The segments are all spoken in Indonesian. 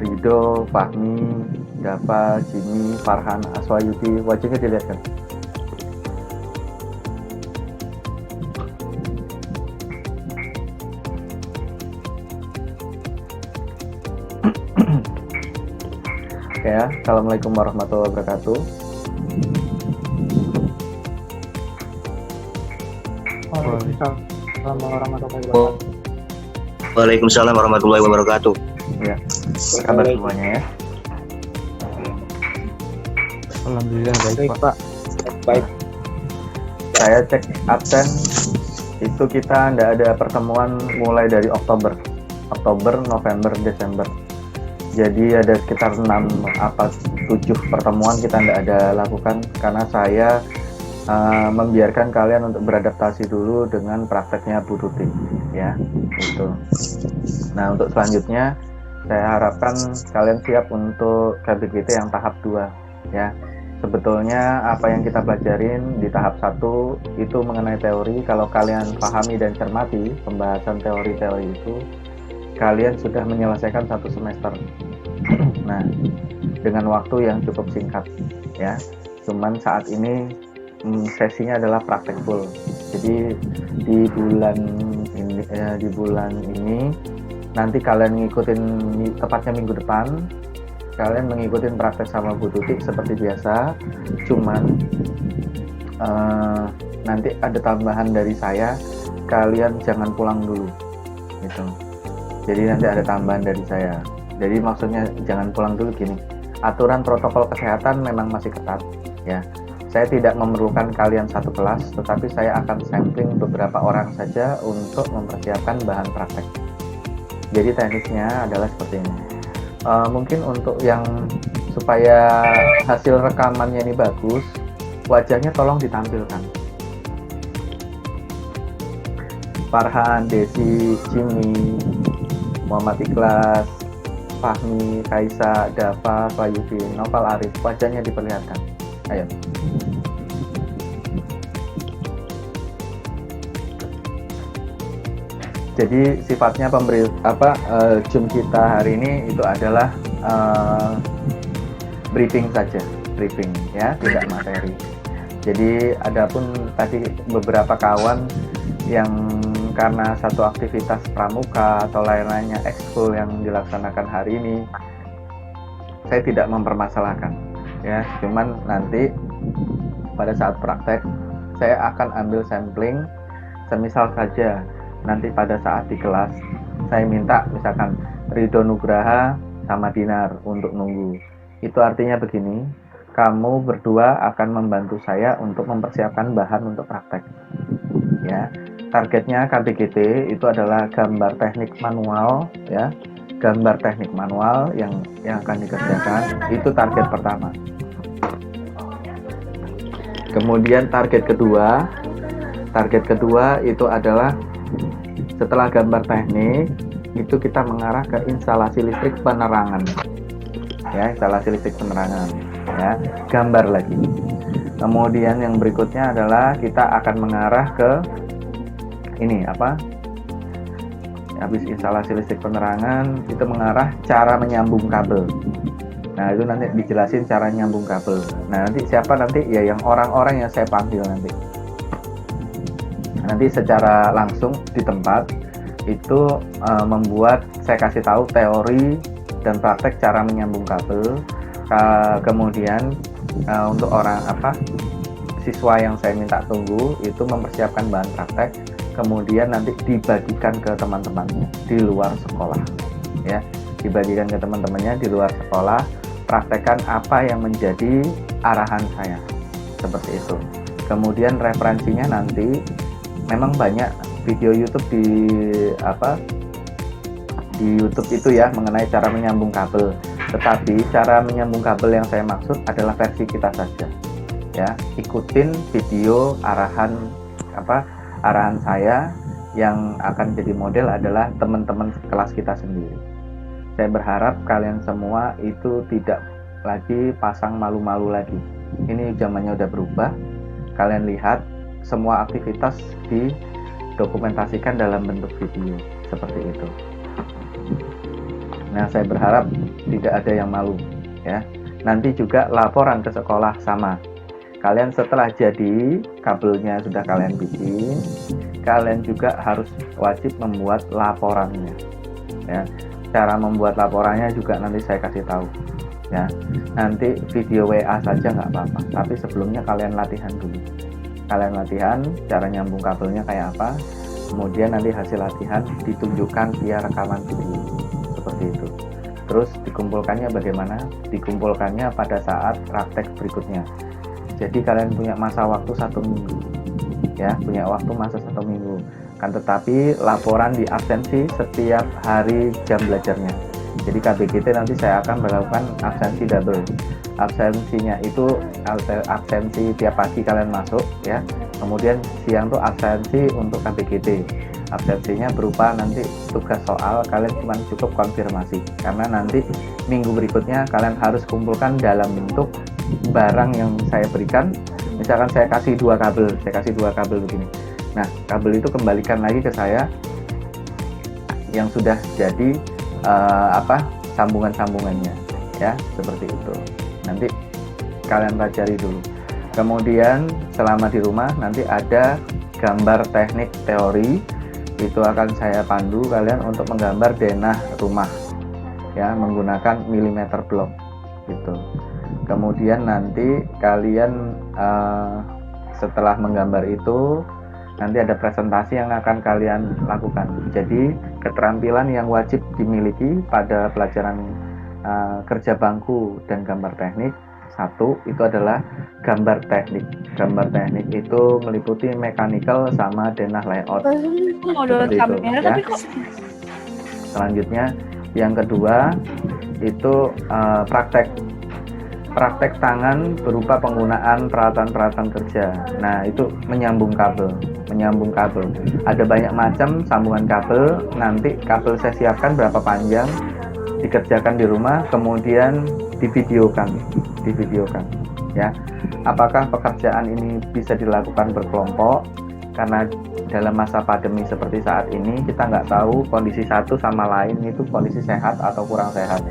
Rido, Fahmi, Dava, Jimmy, Farhan, Aswayudi, wajahnya dilihat kan? Oke ya, Assalamualaikum warahmatullahi wabarakatuh. Waalaikumsalam warahmatullahi wabarakatuh. Ya, kabar semuanya ya. Alhamdulillah baik Pak. Baik. Saya cek absen itu kita tidak ada pertemuan mulai dari Oktober, November, Desember. Jadi ada sekitar 6 apa 7 pertemuan kita tidak ada lakukan karena saya membiarkan kalian untuk beradaptasi dulu dengan prakteknya Bu Tuti ya, itu. Nah, untuk selanjutnya saya harapkan kalian siap untuk KBGT yang tahap 2 ya. Sebetulnya apa yang kita pelajarin di tahap 1 itu mengenai teori. Kalau kalian pahami dan cermati pembahasan teori-teori itu, kalian sudah menyelesaikan 1 semester. Nah, dengan waktu yang cukup singkat ya. Cuman saat ini sesinya adalah praktek full. Jadi di bulan ini nanti kalian ngikutin, tepatnya minggu depan kalian mengikuti praktek sama Bu Tuti seperti biasa. Cuman nanti ada tambahan dari saya, kalian jangan pulang dulu gitu. Jadi nanti ada tambahan dari saya. Jadi maksudnya jangan pulang dulu gini. Aturan protokol kesehatan memang masih ketat ya. Saya tidak memerlukan kalian satu kelas, tetapi saya akan sampling beberapa orang saja untuk mempersiapkan bahan praktek. Jadi teknisnya adalah seperti ini. Mungkin untuk yang supaya hasil rekamannya ini bagus, wajahnya tolong ditampilkan. Farhan, Desi, Jimmy, Muhammad Ikhlas, Fahmi, Kaisa, Dava, Fayufi, Noval Arif, wajahnya diperlihatkan. Ayo. Jadi sifatnya Zoom kita hari ini itu adalah briefing saja, briefing ya, tidak materi. Jadi adapun tadi beberapa kawan yang karena satu aktivitas pramuka atau lain-lainnya ekskul yang dilaksanakan hari ini, saya tidak mempermasalahkan ya, cuman nanti pada saat praktek saya akan ambil sampling. Semisal saja nanti pada saat di kelas saya minta misalkan Ridho Nugraha sama Dinar untuk nunggu. Itu artinya begini, kamu berdua akan membantu saya untuk mempersiapkan bahan untuk praktek ya. Targetnya KBGT itu adalah gambar teknik manual ya, gambar teknik manual yang akan dikerjakan. Itu target pertama. Kemudian target kedua itu adalah setelah gambar teknik itu kita mengarah ke instalasi listrik penerangan ya, instalasi listrik penerangan ya, gambar lagi. Kemudian yang berikutnya adalah kita akan mengarah ke ini habis instalasi listrik penerangan itu mengarah cara menyambung kabel. Nah, itu nanti dijelasin cara nyambung kabel. Nah, nanti siapa nanti ya, yang orang-orang yang saya panggil nanti secara langsung di tempat itu membuat, saya kasih tahu teori dan praktek cara menyambung kabel. Kemudian untuk siswa yang saya minta tunggu itu mempersiapkan bahan praktek, kemudian nanti dibagikan ke teman-temannya di luar sekolah ya, dibagikan ke teman-temannya di luar sekolah, praktekkan apa yang menjadi arahan saya seperti itu. Kemudian referensinya nanti memang banyak video YouTube di YouTube itu ya mengenai cara menyambung kabel. Tetapi cara menyambung kabel yang saya maksud adalah versi kita saja. Ya, ikutin video arahan saya. Yang akan jadi model adalah teman-teman kelas kita sendiri. Saya berharap kalian semua itu tidak lagi pasang malu-malu lagi. Ini zamannya udah berubah. Kalian lihat semua aktivitas didokumentasikan dalam bentuk video seperti itu. Nah, saya berharap tidak ada yang malu ya. Nanti juga laporan ke sekolah sama. Kalian setelah jadi kabelnya sudah kalian bikin, kalian juga harus wajib membuat laporannya ya. Cara membuat laporannya juga nanti saya kasih tahu ya. Nanti video WA saja nggak apa-apa, tapi sebelumnya kalian latihan dulu. Kalian latihan cara nyambung kabelnya kayak apa, kemudian nanti hasil latihan ditunjukkan via rekaman video seperti itu. Terus dikumpulkannya bagaimana? Dikumpulkannya pada saat praktek berikutnya. Jadi kalian punya masa waktu 1 minggu ya, punya waktu masa 1 minggu. Kan tetapi laporan di absensi setiap hari jam belajarnya. Jadi KBGT nanti saya akan melakukan absensi double. Absensinya itu absensi tiap pagi kalian masuk ya. Kemudian siang tuh absensi untuk KBGT. Absensinya berupa nanti tugas soal, kalian cuma cukup konfirmasi. Karena nanti minggu berikutnya kalian harus kumpulkan dalam bentuk barang yang saya berikan. Misalkan saya kasih 2 kabel begini. Nah, kabel itu kembalikan lagi ke saya yang sudah jadi sambungan-sambungannya ya, seperti itu. Nanti kalian pelajari dulu. Kemudian selama di rumah nanti ada gambar teknik teori, itu akan saya pandu kalian untuk menggambar denah rumah ya, menggunakan milimeter blok gitu. Kemudian nanti kalian setelah menggambar itu nanti ada presentasi yang akan kalian lakukan. Jadi keterampilan yang wajib dimiliki pada pelajaran kerja bangku dan gambar teknik, 1 itu adalah gambar teknik. Gambar teknik itu meliputi mechanical sama denah layout. Seperti itu ya. Selanjutnya yang kedua itu praktek tangan berupa penggunaan peralatan-peralatan kerja. Nah, itu menyambung kabel. Ada banyak macam sambungan kabel. Nanti kabel saya siapkan berapa panjang, dikerjakan di rumah, kemudian divideokan ya. Apakah pekerjaan ini bisa dilakukan berkelompok? Karena dalam masa pandemi seperti saat ini kita nggak tahu kondisi satu sama lain itu kondisi sehat atau kurang sehat.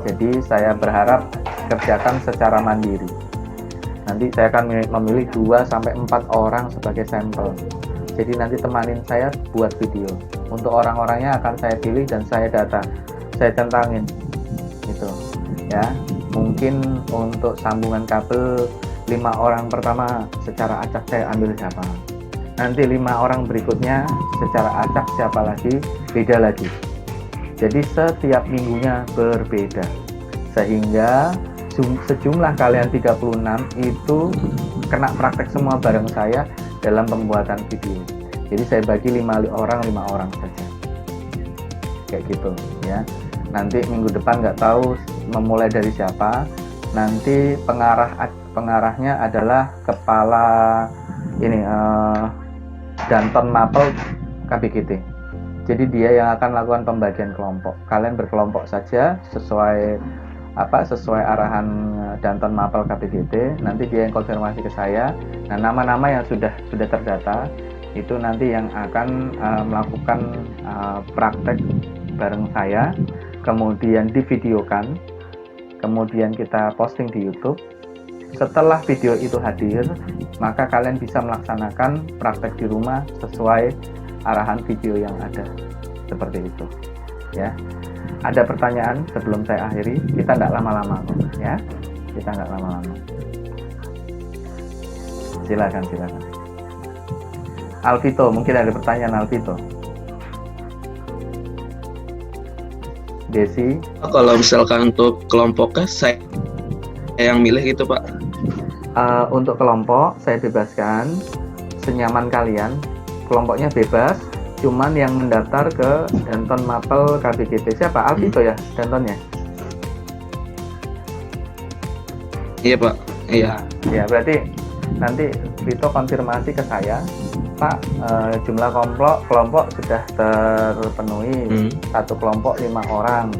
Jadi saya berharap kerjakan secara mandiri. Nanti saya akan memilih 2-4 orang sebagai sampel. Jadi nanti temanin saya buat video. Untuk orang-orangnya akan saya pilih dan saya data, saya centangin gitu ya. Mungkin untuk sambungan kabel 5 orang pertama secara acak saya ambil siapa, nanti 5 orang berikutnya secara acak siapa lagi, beda lagi. Jadi setiap minggunya berbeda, sehingga sejumlah kalian 36 itu kena praktek semua bareng saya dalam pembuatan video. Jadi saya bagi 5 orang saja kayak gitu ya. Nanti minggu depan nggak tahu memulai dari siapa. Nanti pengarahnya adalah kepala ini Danton Mapel KBGT. Jadi dia yang akan lakukan pembagian kelompok. Kalian berkelompok saja sesuai arahan Danton Mapel KBGT. Nanti dia yang konfirmasi ke saya. Nah, nama-nama yang sudah terdata itu nanti yang akan melakukan praktek bareng saya, kemudian divideokan, kemudian kita posting di YouTube. Setelah video itu hadir, maka kalian bisa melaksanakan praktek di rumah sesuai arahan video yang ada, seperti itu ya. Ada pertanyaan sebelum saya akhiri? Kita nggak lama-lama ya, kita nggak lama-lama. Silakan. Alvito, mungkin ada pertanyaan Alvito. Desi? Kalau misalkan untuk kelompoknya saya yang milih gitu Pak. Untuk kelompok saya bebaskan senyaman kalian kelompoknya bebas, cuman yang mendaftar ke Danton Mapel KBGT siapa? Alvito ya Dantonnya? Iya Pak. Iya. Ya berarti nanti Vito konfirmasi ke saya, Pak, jumlah kelompok sudah terpenuhi. Satu kelompok 5 orang.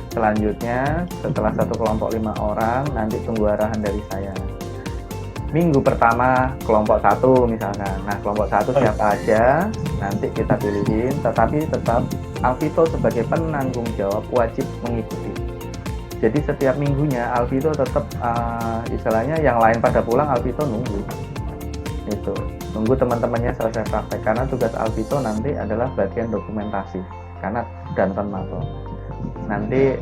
Selanjutnya setelah satu kelompok 5 orang, nanti tunggu arahan dari saya. Minggu pertama kelompok 1 misalkan. Nah kelompok 1 siapa aja nanti kita pilihin, tetapi tetap Alvito sebagai penanggung jawab wajib mengikuti. Jadi setiap minggunya Alvito tetap istilahnya yang lain pada pulang, Alvito nunggu. Itu nunggu teman-temannya selesai praktek, karena tugas Alvito nanti adalah bagian dokumentasi karena Danton Mapel. Nanti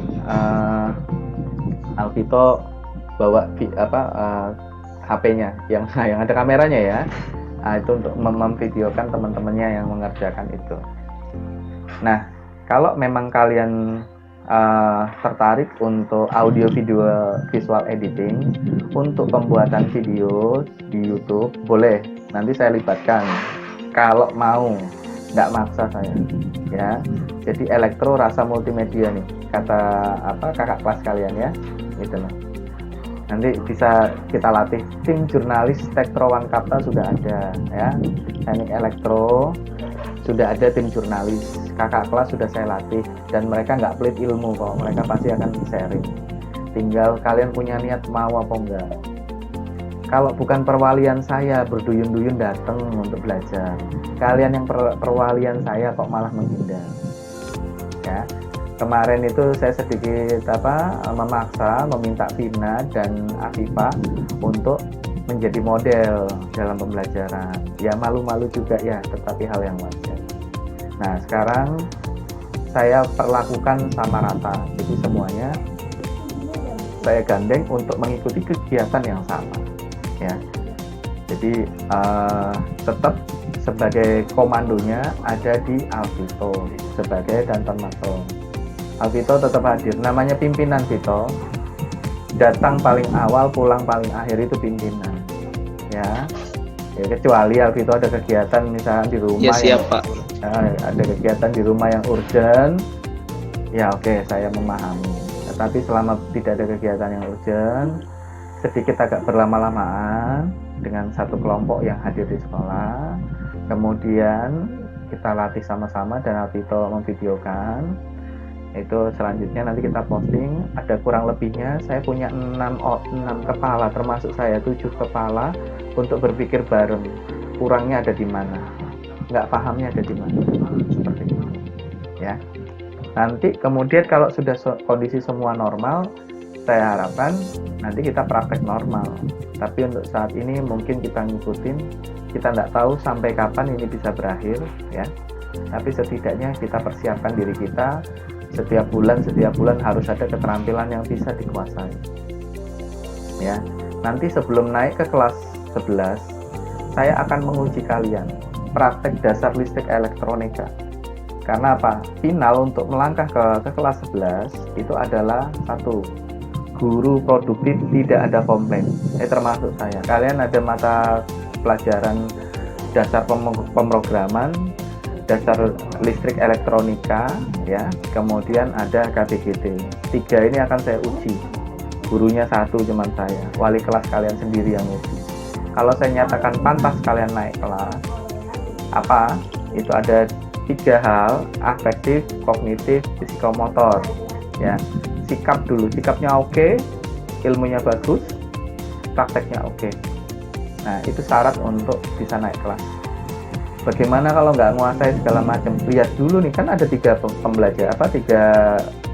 Alvito bawa HP-nya yang ada kameranya ya. Itu untuk memvideokan teman-temannya yang mengerjakan itu. Nah, kalau memang kalian tertarik untuk audio video visual editing untuk pembuatan video di YouTube, boleh, nanti saya libatkan kalau mau, nggak maksa saya ya. Jadi elektro rasa multimedia nih kata kakak kelas kalian ya, gitu loh. Nanti bisa kita latih. Tim jurnalis Tektro One Kapta sudah ada ya, teknik elektro sudah ada, tim jurnalis kakak kelas sudah saya latih, dan mereka nggak pelit ilmu kok, mereka pasti akan sharing. Tinggal kalian punya niat mau apa enggak. Kalau bukan perwalian saya berduyun-duyun datang untuk belajar, kalian yang perwalian saya kok malah menghindar ya. Kemarin itu saya sedikit memaksa meminta Vina dan Afifa untuk menjadi model dalam pembelajaran. Ya malu-malu juga ya, tetapi hal yang wajar. Nah sekarang saya perlakukan sama rata, jadi semuanya saya gandeng untuk mengikuti kegiatan yang sama ya. Jadi tetap sebagai komandonya ada di Alvito sebagai Danton Mapel. Alvito tetap hadir, namanya pimpinan Vito. Datang paling awal, pulang paling akhir itu pimpinan. Ya kecuali Alvito ada kegiatan misalnya di rumah. Ya siap Pak. Ada kegiatan di rumah yang urgent. Ya oke, saya memahami. Tetapi selama tidak ada kegiatan yang urgent, sedikit agak berlama-lamaan dengan satu kelompok yang hadir di sekolah. Kemudian kita latih sama-sama dan Alvito memvideokan. Itu selanjutnya nanti kita posting. Ada kurang lebihnya saya punya 6 kepala, termasuk saya 7 kepala untuk berpikir bareng. Kurangnya ada di mana, nggak pahamnya ada di mana, seperti itu ya. Nanti kemudian kalau sudah kondisi semua normal, saya harapkan nanti kita praktek normal. Tapi untuk saat ini mungkin kita ngikutin, kita nggak tahu sampai kapan ini bisa berakhir ya. Tapi setidaknya kita persiapkan diri kita. Setiap bulan harus ada keterampilan yang bisa dikuasai ya. Nanti sebelum naik ke kelas 11, saya akan menguji kalian praktek dasar listrik elektronika. Karena apa? Final untuk melangkah ke kelas 11 itu adalah satu, guru produktif tidak ada komplain. Termasuk saya. Kalian ada mata pelajaran dasar pemrograman, dasar listrik elektronika ya, kemudian ada KBGT. 3 ini akan saya uji. Gurunya 1 cuman saya, wali kelas kalian sendiri yang uji. Kalau saya nyatakan pantas kalian naik kelas, itu ada 3 hal: afektif, kognitif, psikomotor ya. Sikap dulu, sikapnya oke, ilmunya bagus, prakteknya oke. Nah itu syarat untuk bisa naik kelas. Bagaimana kalau nggak menguasai segala macam? Lihat dulu nih, kan ada 3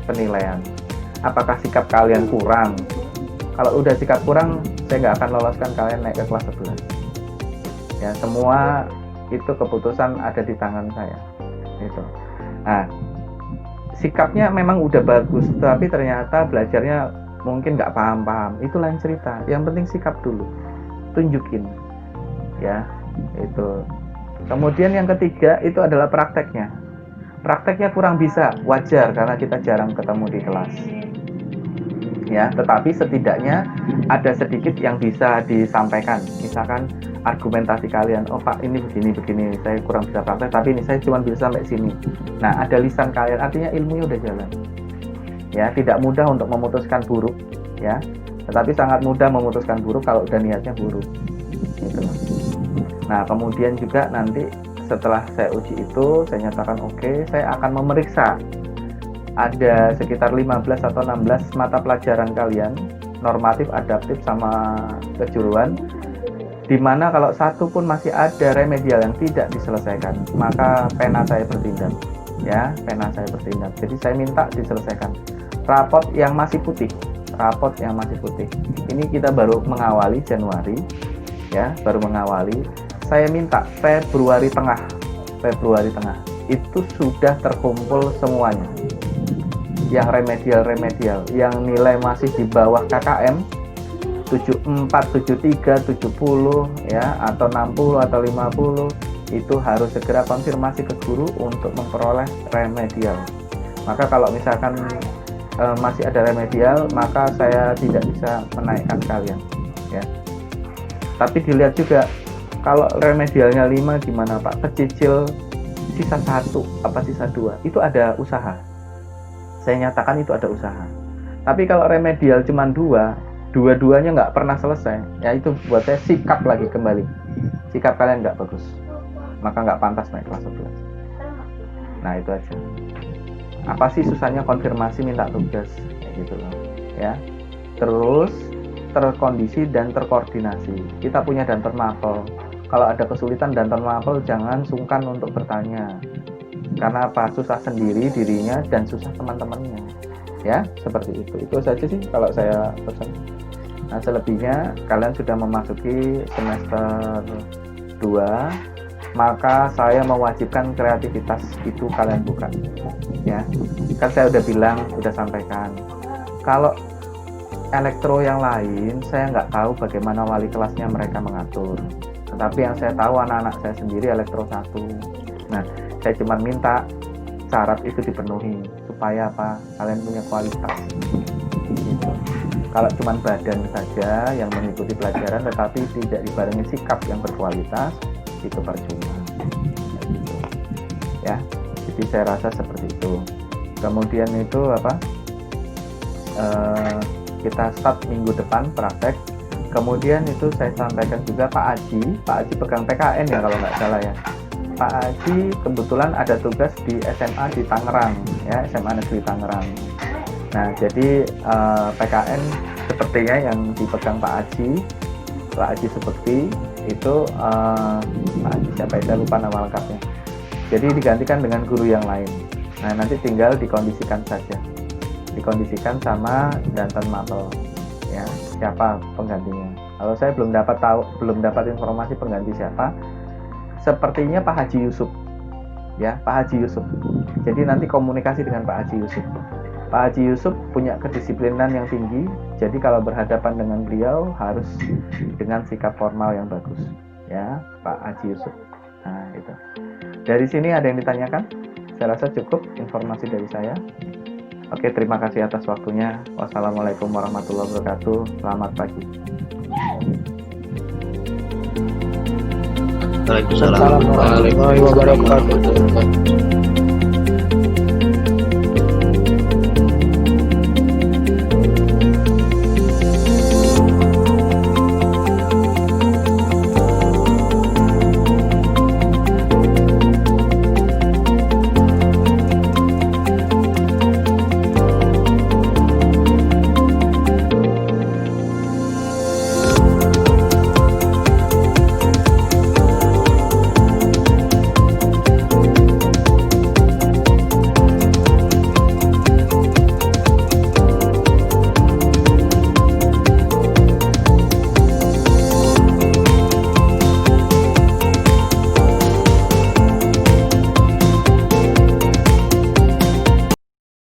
penilaian. Apakah sikap kalian kurang? Kalau udah sikap kurang, saya nggak akan loloskan kalian naik ke kelas 11. Ya, semua itu keputusan ada di tangan saya. Gitu. Nah, sikapnya memang udah bagus, tapi ternyata belajarnya mungkin nggak paham-paham. Itu lain cerita. Yang penting sikap dulu, tunjukin, ya itu. Kemudian yang ketiga itu adalah prakteknya. Prakteknya kurang bisa, wajar karena kita jarang ketemu di kelas. ya, tetapi setidaknya ada sedikit yang bisa disampaikan. Misalkan argumentasi kalian, oh Pak ini begini, saya kurang bisa praktek, tapi ini saya cuma bisa sampai sini. Nah, ada lisan kalian, artinya ilmunya udah jalan. Ya, tidak mudah untuk memutuskan buruk, ya, tetapi sangat mudah memutuskan buruk kalau udah niatnya buruk. Gitu. Nah, kemudian juga nanti setelah saya uji itu, saya nyatakan oke, saya akan memeriksa ada sekitar 15 atau 16 mata pelajaran kalian, normatif, adaptif, sama kejuruan, di mana kalau satu pun masih ada remedial yang tidak diselesaikan, maka pena saya bertindak, ya, pena saya bertindak. Jadi saya minta diselesaikan. Rapot yang masih putih, ini kita baru mengawali Januari, ya, baru mengawali. Saya minta Februari tengah itu sudah terkumpul semuanya. Yang remedial, yang nilai masih di bawah KKM 74, 73, 70 ya, atau 60 atau 50, itu harus segera konfirmasi ke guru untuk memperoleh remedial. Maka kalau misalkan masih ada remedial, maka saya tidak bisa menaikkan kalian, ya. Tapi dilihat juga, kalau remedialnya 5 gimana Pak? Kecicil sisa 1 apa sisa 2, itu ada usaha. Saya nyatakan itu ada usaha. Tapi kalau remedial cuma 2, dua-duanya nggak pernah selesai, ya itu buat saya sikap lagi kembali. Sikap kalian nggak bagus, maka nggak pantas naik kelas 11. Nah itu aja. Apa sih susahnya konfirmasi minta tugas, kayak gitu loh, ya. Terus terkondisi dan terkoordinasi. Kita punya danton mapel. Kalau ada kesulitan danton mapel, jangan sungkan untuk bertanya. Karena apa? Susah sendiri dirinya dan susah teman-temannya, ya, seperti itu. Itu saja sih kalau saya pesan. Nah, selebihnya kalian sudah memasuki semester 2, maka saya mewajibkan kreativitas itu kalian bukan, ya. Kan saya udah bilang, udah sampaikan, kalau elektro yang lain saya nggak tahu bagaimana wali kelasnya mereka mengatur, tetapi yang saya tahu anak-anak saya sendiri elektro 1. Nah, saya cuma minta syarat itu dipenuhi supaya apa? Kalian punya kualitas. Gitu. Kalau cuma badan saja yang mengikuti pelajaran tetapi tidak dibarengi sikap yang berkualitas, itu percuma. Gitu. Ya, jadi saya rasa seperti itu. Kemudian itu apa? Kita start minggu depan praktek. Kemudian itu saya sampaikan juga Pak Aji pegang PKN ya kalau nggak salah ya. Pak Aji kebetulan ada tugas di SMA di Tangerang, ya, SMA Negeri Tangerang. Nah, jadi PKN sepertinya yang dipegang Pak Aji seperti itu, Pak Aji siapa ya, saya lupa nama lengkapnya. Jadi digantikan dengan guru yang lain. Nah, nanti tinggal dikondisikan saja, dikondisikan sama danton mapel, ya, siapa penggantinya. Kalau saya belum dapat informasi pengganti siapa. Sepertinya Pak Haji Yusuf, ya, Pak Haji Yusuf. Jadi nanti komunikasi dengan Pak Haji Yusuf. Pak Haji Yusuf punya kedisiplinan yang tinggi, jadi kalau berhadapan dengan beliau harus dengan sikap formal yang bagus, ya, Pak Haji Yusuf. Nah, itu. Dari sini ada yang ditanyakan? Saya rasa cukup informasi dari saya. Oke, terima kasih atas waktunya. Wassalamualaikum warahmatullahi wabarakatuh. Selamat pagi. Waalaikumsalam. Waalaikumsalam warahmatullahi wabarakatuh.